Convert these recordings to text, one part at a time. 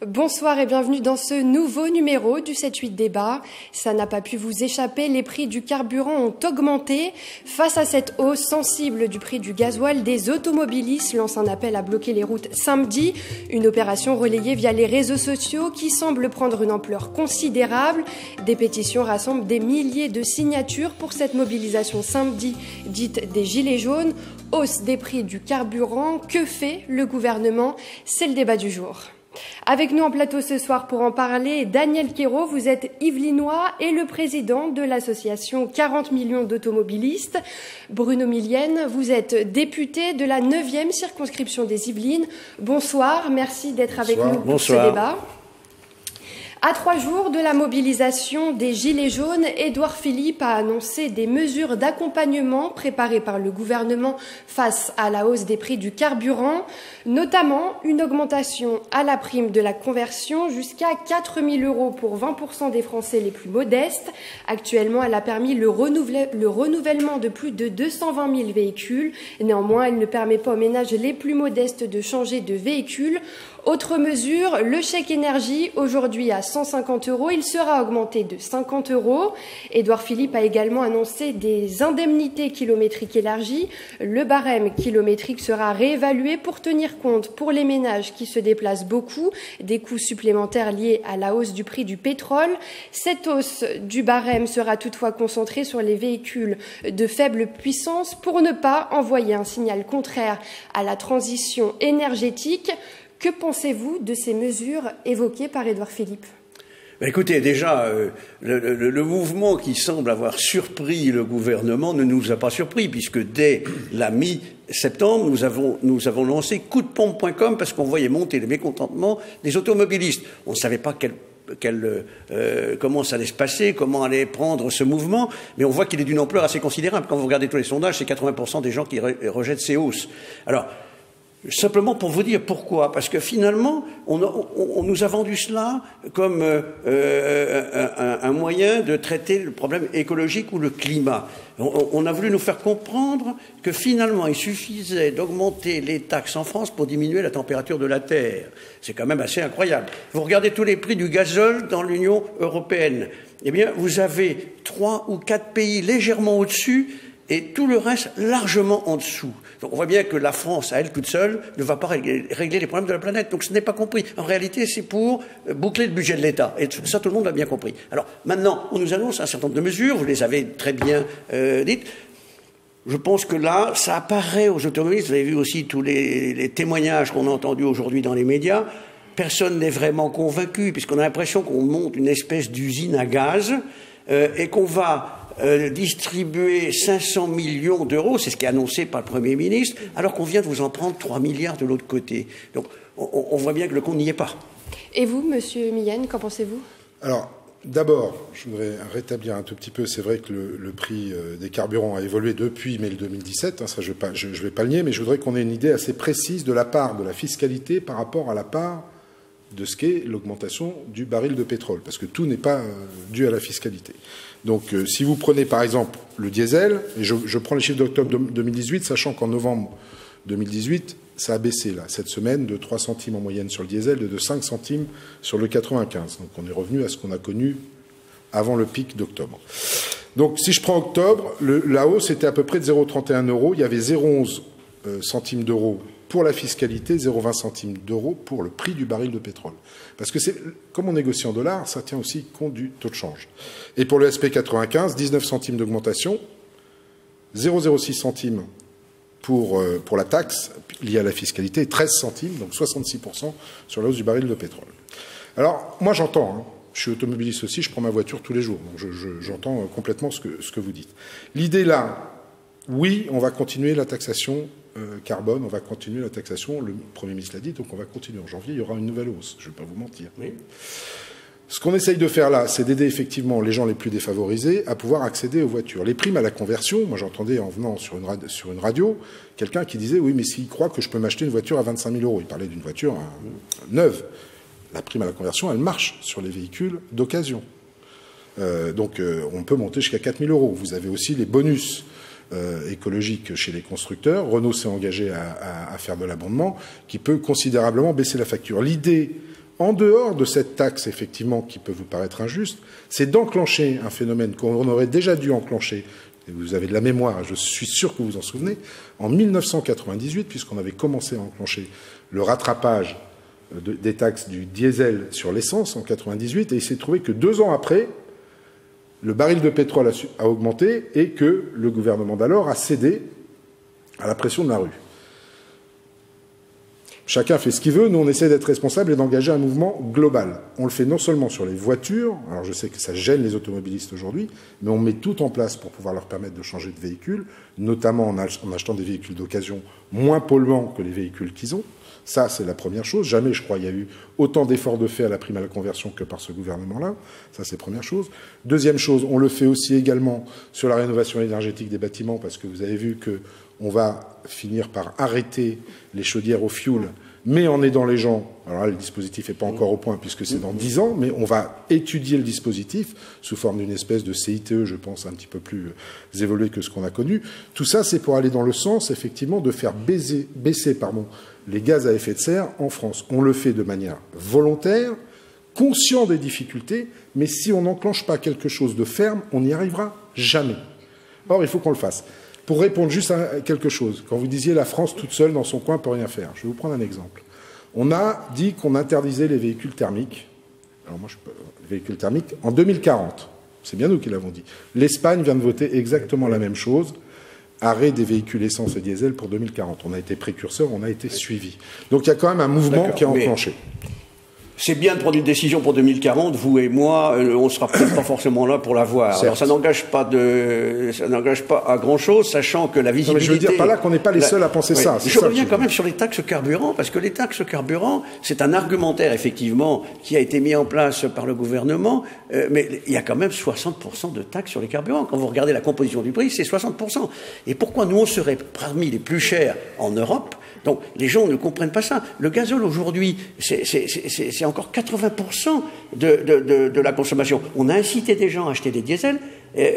Bonsoir et bienvenue dans ce nouveau numéro du 7-8 débat. Ça n'a pas pu vous échapper, les prix du carburant ont augmenté. Face à cette hausse sensible du prix du gasoil, des automobilistes lancent un appel à bloquer les routes samedi. Une opération relayée via les réseaux sociaux qui semble prendre une ampleur considérable. Des pétitions rassemblent des milliers de signatures pour cette mobilisation samedi, dite des Gilets jaunes. Hausse des prix du carburant, que fait le gouvernement? C'est le débat du jour. Avec nous en plateau ce soir pour en parler, Daniel Quérault, vous êtes Yvelinois et le président de l'association 40 millions d'automobilistes. Bruno Millienne, vous êtes député de la 9e circonscription des Yvelines. Bonsoir, merci d'être avec nous pour ce débat. À 3 jours de la mobilisation des Gilets jaunes, Édouard Philippe a annoncé des mesures d'accompagnement préparées par le gouvernement face à la hausse des prix du carburant, notamment une augmentation à la prime de la conversion jusqu'à 4 000 € pour 20% des Français les plus modestes. Actuellement, elle a permis le renouvellement de plus de 220 000 véhicules. Néanmoins, elle ne permet pas aux ménages les plus modestes de changer de véhicule. Autre mesure, le chèque énergie, aujourd'hui à 150 €, il sera augmenté de 50 €. Édouard Philippe a également annoncé des indemnités kilométriques élargies. Le barème kilométrique sera réévalué pour tenir compte, pour les ménages qui se déplacent beaucoup, des coûts supplémentaires liés à la hausse du prix du pétrole. Cette hausse du barème sera toutefois concentrée sur les véhicules de faible puissance pour ne pas envoyer un signal contraire à la transition énergétique. Que pensez-vous de ces mesures évoquées par Édouard Philippe? Écoutez, déjà, le mouvement qui semble avoir surpris le gouvernement ne nous a pas surpris, puisque dès la mi-septembre, nous avons lancé coupdepompe.com parce qu'on voyait monter le mécontentement des automobilistes. On ne savait pas comment ça allait se passer, comment allait prendre ce mouvement, mais on voit qu'il est d'une ampleur assez considérable. Quand vous regardez tous les sondages, c'est 80% des gens qui rejettent ces hausses. Alors, simplement pour vous dire pourquoi, parce que finalement, on nous a vendu cela comme un moyen de traiter le problème écologique ou le climat. On a voulu nous faire comprendre que finalement, il suffisait d'augmenter les taxes en France pour diminuer la température de la Terre. C'est quand même assez incroyable. Vous regardez tous les prix du gazole dans l'Union européenne. Eh bien, vous avez 3 ou 4 pays légèrement au-dessus et tout le reste largement en dessous. Donc on voit bien que la France, à elle toute seule, ne va pas régler les problèmes de la planète. Donc ce n'est pas compris. En réalité, c'est pour boucler le budget de l'État. Et ça, tout le monde l'a bien compris. Alors maintenant, on nous annonce un certain nombre de mesures. Vous les avez très bien dites. Je pense que là, ça apparaît aux automobilistes. Vous avez vu aussi tous les témoignages qu'on a entendus aujourd'hui dans les médias. Personne n'est vraiment convaincu, puisqu'on a l'impression qu'on monte une espèce d'usine à gaz et qu'on va distribuer 500 millions d'euros, c'est ce qui est annoncé par le Premier ministre, alors qu'on vient de vous en prendre 3 milliards de l'autre côté. Donc on voit bien que le compte n'y est pas. Et vous, Monsieur Millienne, qu'en pensez-vous? Alors, d'abord, je voudrais rétablir un tout petit peu, c'est vrai que le prix des carburants a évolué depuis mai 2017, ça je vais pas le nier, mais je voudrais qu'on ait une idée assez précise de la part de la fiscalité par rapport à la part de ce qu'est l'augmentation du baril de pétrole, parce que tout n'est pas dû à la fiscalité. Donc, si vous prenez par exemple le diesel, et je prends les chiffres d'octobre 2018, sachant qu'en novembre 2018, ça a baissé là, cette semaine, de 3 centimes en moyenne sur le diesel et de 5 centimes sur le 95. Donc, on est revenu à ce qu'on a connu avant le pic d'octobre. Donc, si je prends octobre, la hausse était à peu près de 0,31 €. Il y avait 0,11 centimes d'euros pour la fiscalité, 0,20 centimes d'euros pour le prix du baril de pétrole. Parce que comme on négocie en dollars, ça tient aussi compte du taux de change. Et pour le SP95, 19 centimes d'augmentation, 0,06 centimes pour la taxe liée à la fiscalité, et 13 centimes, donc 66% sur la hausse du baril de pétrole. Alors, moi j'entends, je suis automobiliste aussi, je prends ma voiture tous les jours, donc j'entends complètement ce que vous dites. L'idée là, oui, on va continuer la taxation carbone, on va continuer la taxation, le Premier ministre l'a dit, donc on va continuer. En janvier, il y aura une nouvelle hausse, je ne vais pas vous mentir. Oui. Ce qu'on essaye de faire là, c'est d'aider effectivement les gens les plus défavorisés à pouvoir accéder aux voitures. Les primes à la conversion, moi j'entendais en venant sur une radio, quelqu'un qui disait « Oui, mais s'il croit que je peux m'acheter une voiture à 25 000 €, il parlait d'une voiture neuve. La prime à la conversion, elle marche sur les véhicules d'occasion. Donc on peut monter jusqu'à 4 000 €. Vous avez aussi les bonus écologique chez les constructeurs. Renault s'est engagé à faire de l'abondement qui peut considérablement baisser la facture. L'idée, en dehors de cette taxe, effectivement, qui peut vous paraître injuste, c'est d'enclencher un phénomène qu'on aurait déjà dû enclencher. Et vous avez de la mémoire, je suis sûr que vous vous en souvenez, en 1998, puisqu'on avait commencé à enclencher le rattrapage des taxes du diesel sur l'essence en 98, et il s'est trouvé que 2 ans après, le baril de pétrole a augmenté et que le gouvernement d'alors a cédé à la pression de la rue. Chacun fait ce qu'il veut, nous on essaie d'être responsable et d'engager un mouvement global. On le fait non seulement sur les voitures, alors je sais que ça gêne les automobilistes aujourd'hui, mais on met tout en place pour pouvoir leur permettre de changer de véhicule, notamment en achetant des véhicules d'occasion moins polluants que les véhicules qu'ils ont. Ça, c'est la première chose. Jamais, je crois, il y a eu autant d'efforts de fait à la prime à la conversion que par ce gouvernement-là. Ça, c'est la première chose. Deuxième chose, on le fait aussi également sur la rénovation énergétique des bâtiments, parce que vous avez vu qu'on va finir par arrêter les chaudières au fioul, mais en aidant les gens. Alors là, le dispositif n'est pas encore au point, puisque c'est dans 10 ans, mais on va étudier le dispositif sous forme d'une espèce de CITE, je pense, un petit peu plus évolué que ce qu'on a connu. Tout ça, c'est pour aller dans le sens, effectivement, de faire baisser les gaz à effet de serre en France. On le fait de manière volontaire, conscient des difficultés, mais si on n'enclenche pas quelque chose de ferme, on n'y arrivera jamais. Or, il faut qu'on le fasse. Pour répondre juste à quelque chose, quand vous disiez la France toute seule dans son coin peut rien faire, je vais vous prendre un exemple. On a dit qu'on interdisait les véhicules thermiques. Alors moi, les véhicules thermiques en 2040. C'est bien nous qui l'avons dit. L'Espagne vient de voter exactement la même chose. Arrêt des véhicules essence et diesel pour 2040. On a été précurseur, on a été suivi. Donc il y a quand même un mouvement qui est enclenché. C'est bien de prendre une décision pour 2040. Vous et moi, on ne sera peut-être pas forcément là pour la voir. Alors ça n'engage pas à grand-chose, sachant que la visibilité. Non, mais je veux dire par là qu'on n'est pas les seuls à penser ça. Je reviens quand même sur les taxes carburant, parce que les taxes carburant, c'est un argumentaire effectivement qui a été mis en place par le gouvernement, mais il y a quand même 60% de taxes sur les carburants. Quand vous regardez la composition du prix, c'est 60%. Et pourquoi nous on serait parmi les plus chers en Europe? Donc les gens ne comprennent pas ça. Le gazole aujourd'hui, c'est encore 80% de la consommation. On a incité des gens à acheter des diesels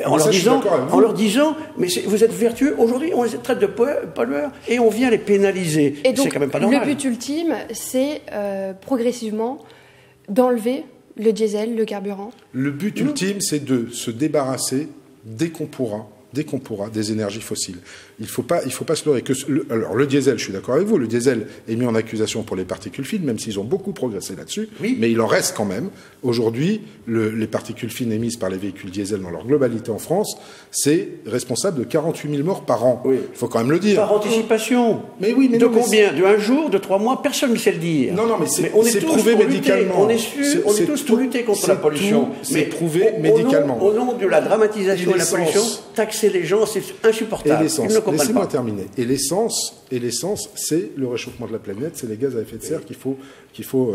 en leur disant, mais vous êtes vertueux. Aujourd'hui, on les traite de pollueurs et on vient les pénaliser. Et donc, c'est quand même pas normal. Le but ultime, c'est progressivement d'enlever le diesel, le carburant. Le but ultime, c'est de se débarrasser dès qu'on pourra des énergies fossiles. Il faut pas se leurrer. Alors le diesel, je suis d'accord avec vous, le diesel est mis en accusation pour les particules fines, même s'ils ont beaucoup progressé là-dessus, oui. Mais il en reste quand même. Aujourd'hui, les particules fines émises par les véhicules diesel dans leur globalité en France, c'est responsable de 48 000 morts par an. Oui. Il faut quand même le dire. Par anticipation. Mais oui, mais de combien? De 1 jour, de 3 mois? Personne ne sait le dire. Non, mais c'est prouvé médicalement. On est tous pour lutter contre la pollution. C'est prouvé médicalement. Au nom de la dramatisation de la pollution, taxer les gens, c'est insupportable. Et l'essence, laissez-moi terminer. Et l'essence, c'est le réchauffement de la planète, c'est les gaz à effet de serre qu'il faut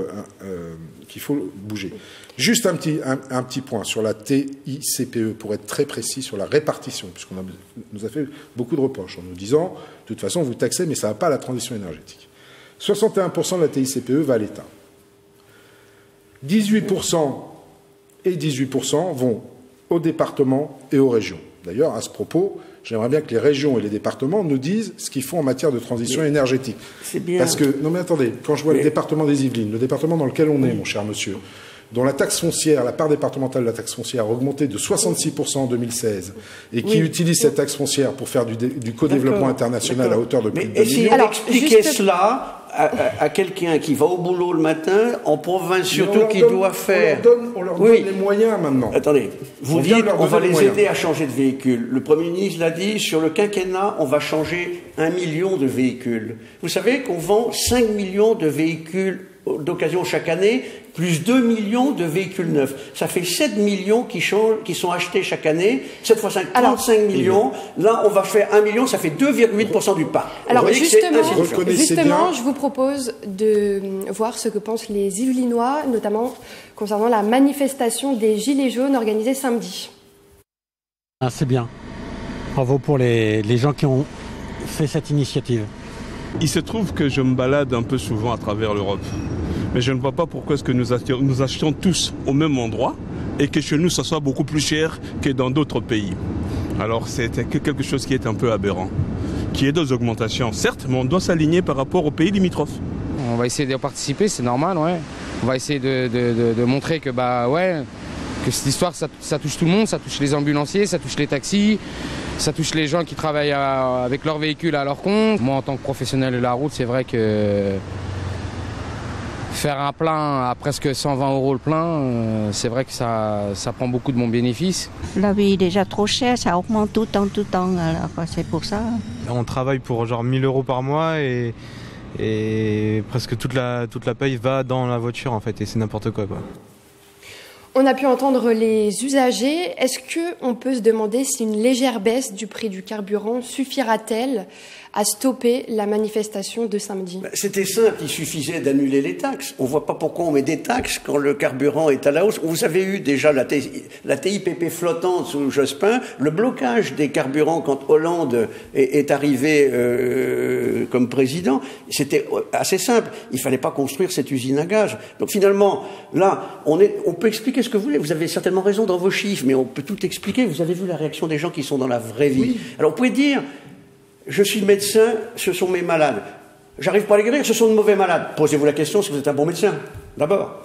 bouger. Juste un petit point sur la TICPE, pour être très précis sur la répartition, puisqu'on nous a fait beaucoup de reproches en nous disant, de toute façon, vous taxez, mais ça ne va pas à la transition énergétique. 61% de la TICPE va à l'État. 18% et 18% vont aux départements et aux régions. D'ailleurs, à ce propos, j'aimerais bien que les régions et les départements nous disent ce qu'ils font en matière de transition énergétique. C'est bien. Parce que, non mais attendez, quand je vois le département des Yvelines, le département dans lequel on est, mon cher monsieur, dont la taxe foncière, la part départementale de la taxe foncière a augmenté de 66% en 2016, et qui utilise cette taxe foncière pour faire du co-développement international à hauteur de plus de 2 millions. Alors, expliquez cela à quelqu'un qui va au boulot le matin, en province surtout, qui doit faire... On leur donne les moyens maintenant. Attendez, vous dites on va les aider à changer de véhicule. Le Premier ministre l'a dit, sur le quinquennat, on va changer 1 million de véhicules. Vous savez qu'on vend 5 millions de véhicules d'occasion chaque année, plus 2 millions de véhicules neufs. Ça fait 7 millions qui sont achetés chaque année. 7 fois 5, 35 millions. Là, on va faire 1 million, ça fait 2,8% du parc. Alors justement, je vous propose de voir ce que pensent les Yvelinois, notamment concernant la manifestation des Gilets jaunes organisée samedi. Ah, c'est bien. Bravo pour les gens qui ont fait cette initiative. Il se trouve que je me balade un peu souvent à travers l'Europe. Mais je ne vois pas pourquoi est-ce que nous achetions tous au même endroit et que chez nous, ça soit beaucoup plus cher que dans d'autres pays. Alors c'est quelque chose qui est un peu aberrant. Qui est des augmentations, certes, mais on doit s'aligner par rapport aux pays limitrophes. On va essayer de participer, c'est normal, ouais. On va essayer de montrer que, que cette histoire, ça touche tout le monde, ça touche les ambulanciers, ça touche les taxis, ça touche les gens qui travaillent avec leur véhicule à leur compte. Moi, en tant que professionnel de la route, c'est vrai que faire un plein à presque 120 € le plein, c'est vrai que ça prend beaucoup de mon bénéfice. La vie est déjà trop chère, ça augmente tout le temps, alors c'est pour ça. On travaille pour genre 1 000 € par mois et presque toute la paye va dans la voiture en fait, et c'est n'importe quoi. On a pu entendre les usagers. Est-ce qu'on peut se demander si une légère baisse du prix du carburant suffira-t-elle à stopper la manifestation de samedi? C'était simple, il suffisait d'annuler les taxes. On ne voit pas pourquoi on met des taxes quand le carburant est à la hausse. Vous avez eu déjà la TIPP flottante sous Jospin, le blocage des carburants quand Hollande est arrivé comme président. C'était assez simple. Il ne fallait pas construire cette usine à gaz. Donc finalement, là, on peut expliquer ce que vous voulez. Vous avez certainement raison dans vos chiffres, mais on peut tout expliquer. Vous avez vu la réaction des gens qui sont dans la vraie vie. Oui. Alors vous pouvez dire... Je suis médecin, ce sont mes malades. J'arrive pas à les guérir, ce sont de mauvais malades. Posez-vous la question si vous êtes un bon médecin, d'abord.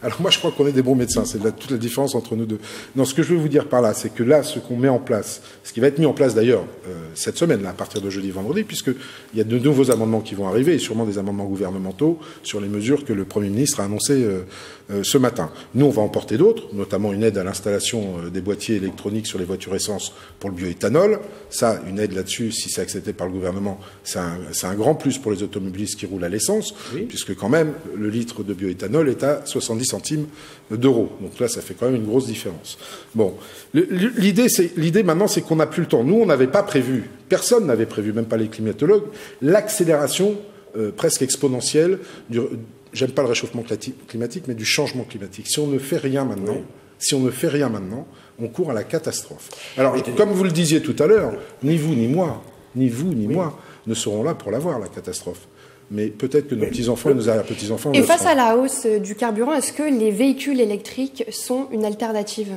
Alors moi, je crois qu'on est des bons médecins. C'est toute la différence entre nous deux. Non, ce que je veux vous dire par là, c'est que là, ce qu'on met en place, ce qui va être mis en place d'ailleurs cette semaine, là, à partir de jeudi, vendredi, puisqu'il y a de nouveaux amendements qui vont arriver, et sûrement des amendements gouvernementaux sur les mesures que le Premier ministre a annoncées ce matin. Nous, on va en porter d'autres, notamment une aide à l'installation des boîtiers électroniques sur les voitures essence pour le bioéthanol. Ça, une aide là-dessus, si c'est accepté par le gouvernement, c'est un grand plus pour les automobilistes qui roulent à l'essence, oui. Puisque quand même, le litre de bioéthanol est à 70 centimes d'euros. Donc là, ça fait quand même une grosse différence. Bon, l'idée maintenant, c'est qu'on n'a plus le temps. Nous, on n'avait pas prévu, personne n'avait prévu, même pas les climatologues, l'accélération presque exponentielle j'aime pas le réchauffement climatique, mais du changement climatique. Si on ne fait rien maintenant, on court à la catastrophe. Alors, comme vous le disiez tout à l'heure, ni vous ni moi ne serons là pour la voir, la catastrophe. Mais peut-être que nos petits-enfants et nos arrière-petits-enfants... Et face à la hausse du carburant, est-ce que les véhicules électriques sont une alternative ?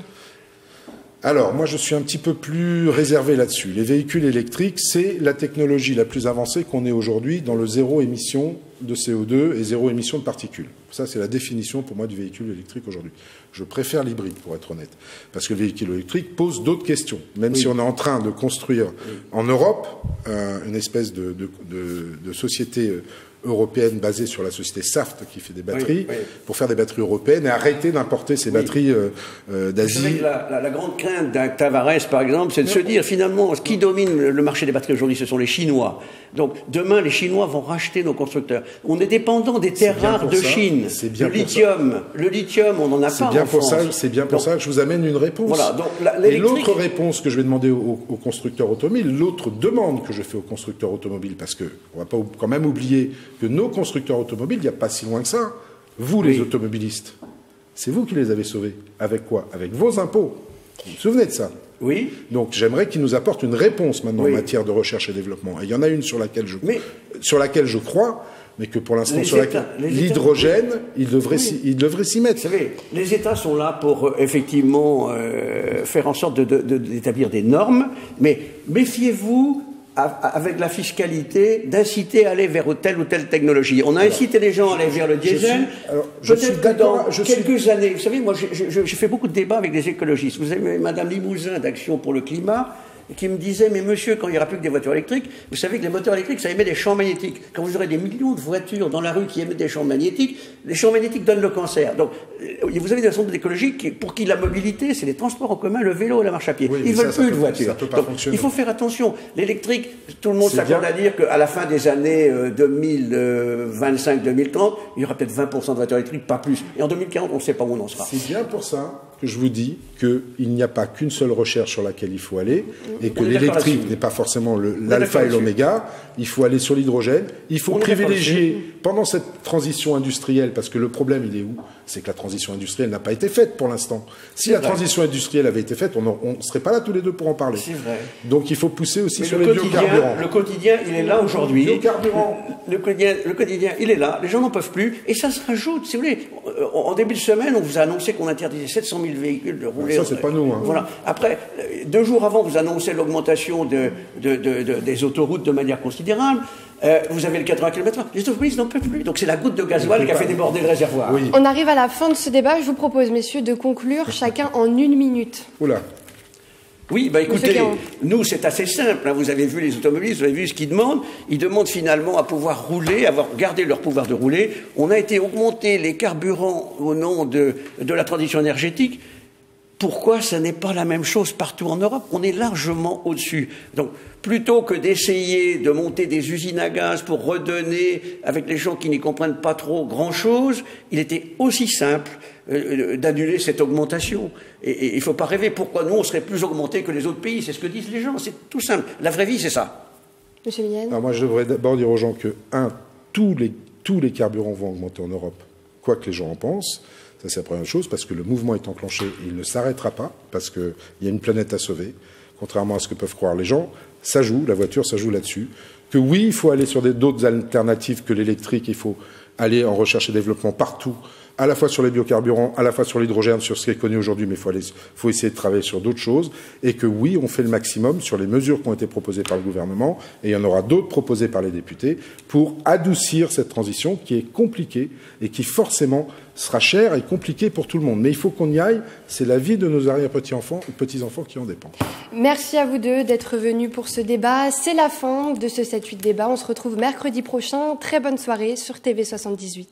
Alors, moi, je suis un petit peu plus réservé là-dessus. Les véhicules électriques, c'est la technologie la plus avancée qu'on ait aujourd'hui dans le zéro émission de CO2 et zéro émission de particules. Ça, c'est la définition pour moi du véhicule électrique aujourd'hui. Je préfère l'hybride, pour être honnête, parce que le véhicule électrique pose d'autres questions. Même si on est en train de construire en Europe une espèce de société européenne basée sur la société Saft qui fait des batteries, pour faire des batteries européennes et arrêter d'importer ces batteries d'Asie. Vous savez que la grande crainte d'un Tavares, par exemple, c'est de se dire finalement, ce qui domine le marché des batteries aujourd'hui, ce sont les Chinois. Donc demain, les Chinois vont racheter nos constructeurs. On est dépendant des terres rares de Chine. Le lithium, on n'en a pas en France. C'est bien pour ça que je vous amène une réponse. Voilà, donc et l'autre réponse que je vais demander aux constructeurs automobiles, l'autre demande que je fais aux constructeurs automobiles, parce qu'on ne va pas quand même oublier que nos constructeurs automobiles, il n'y a pas si loin que ça, vous les automobilistes, c'est vous qui les avez sauvés. Avec quoi? Avec vos impôts. Vous vous souvenez de ça? Oui. Donc j'aimerais qu'ils nous apportent une réponse maintenant en matière de recherche et développement. Et il y en a une sur laquelle je crois, mais que pour l'instant, l'hydrogène, ils devraient s'y mettre. Vous savez, les États sont là pour effectivement faire en sorte d'établir des normes, mais méfiez-vous avec la fiscalité, d'inciter à aller vers telle ou telle technologie. On a incité les gens à aller vers le diesel. Peut-être que dans quelques années, vous savez, moi j'ai fait beaucoup de débats avec des écologistes. Vous avez Madame Limousin d'Action pour le climat, qui me disait, mais monsieur, quand il n'y aura plus que des voitures électriques, vous savez que les moteurs électriques, ça émet des champs magnétiques. Quand vous aurez des millions de voitures dans la rue qui émettent des champs magnétiques, les champs magnétiques donnent le cancer. Donc, vous avez des sondes d'écologie pour qui la mobilité, c'est les transports en commun, le vélo et la marche à pied. Ils veulent plus de voitures. Donc, il faut faire attention. L'électrique, tout le monde s'accorde à dire qu'à la fin des années 2025-2030, il y aura peut-être 20% de voitures électriques, pas plus. Et en 2040, on ne sait pas où on en sera. C'est bien pour ça que je vous dis qu'il n'y a pas qu'une seule recherche sur laquelle il faut aller, et que l'électrique n'est pas forcément l'alpha et l'oméga. Il faut aller sur l'hydrogène. Il faut privilégier, pendant cette transition industrielle, parce que le problème, il est où? C'est que la transition industrielle n'a pas été faite pour l'instant. Si la transition industrielle avait été faite, on ne serait pas là tous les deux pour en parler. C'est vrai. Donc il faut pousser aussi sur les biocarburants. Le quotidien, il est là aujourd'hui. Le quotidien, il est là. Les gens n'en peuvent plus. Et ça se rajoute, si vous voulez. en début de semaine, on vous a annoncé qu'on interdisait 700 000 véhicules de rouler. Ça, c'est pas nous. Hein. Voilà. Après, 2 jours avant, vous annoncez l'augmentation des autoroutes de manière considérable. Vous avez le 80 km/h. Les automobilistes n'en peuvent plus. Donc c'est la goutte de gasoil qui a fait déborder le réservoir. Oui. On arrive à la fin de ce débat. Je vous propose, messieurs, de conclure chacun en 1 minute. Oula. Oui, écoutez, nous c'est assez simple. Hein. Vous avez vu les automobilistes, vous avez vu ce qu'ils demandent. Ils demandent finalement à pouvoir rouler, avoir gardé leur pouvoir de rouler. On a été augmenter les carburants au nom de la transition énergétique. Pourquoi ça n'est pas la même chose partout en Europe? On est largement au-dessus. Donc, plutôt que d'essayer de monter des usines à gaz pour redonner avec les gens qui n'y comprennent pas trop grand-chose, il était aussi simple d'annuler cette augmentation. Et il ne faut pas rêver. Pourquoi nous, on serait plus augmentés que les autres pays? C'est ce que disent les gens. C'est tout simple. La vraie vie, c'est ça. Monsieur Millienne. Alors moi, je devrais d'abord dire aux gens que, tous les carburants vont augmenter en Europe, quoi que les gens en pensent. Ça, c'est la première chose, parce que le mouvement est enclenché et il ne s'arrêtera pas, parce qu'il y a une planète à sauver, contrairement à ce que peuvent croire les gens. Ça joue, la voiture, ça joue là-dessus. Que oui, il faut aller sur d'autres alternatives que l'électrique, il faut aller en recherche et développement partout, à la fois sur les biocarburants, à la fois sur l'hydrogène, sur ce qui est connu aujourd'hui, mais il faut essayer de travailler sur d'autres choses, et que oui, on fait le maximum sur les mesures qui ont été proposées par le gouvernement, et il y en aura d'autres proposées par les députés, pour adoucir cette transition qui est compliquée, et qui forcément sera chère et compliquée pour tout le monde. Mais il faut qu'on y aille, c'est la vie de nos arrière-petits-enfants ou petits-enfants qui en dépend. Merci à vous deux d'être venus pour ce débat. C'est la fin de ce 7-8 débat. On se retrouve mercredi prochain. Très bonne soirée sur TV78.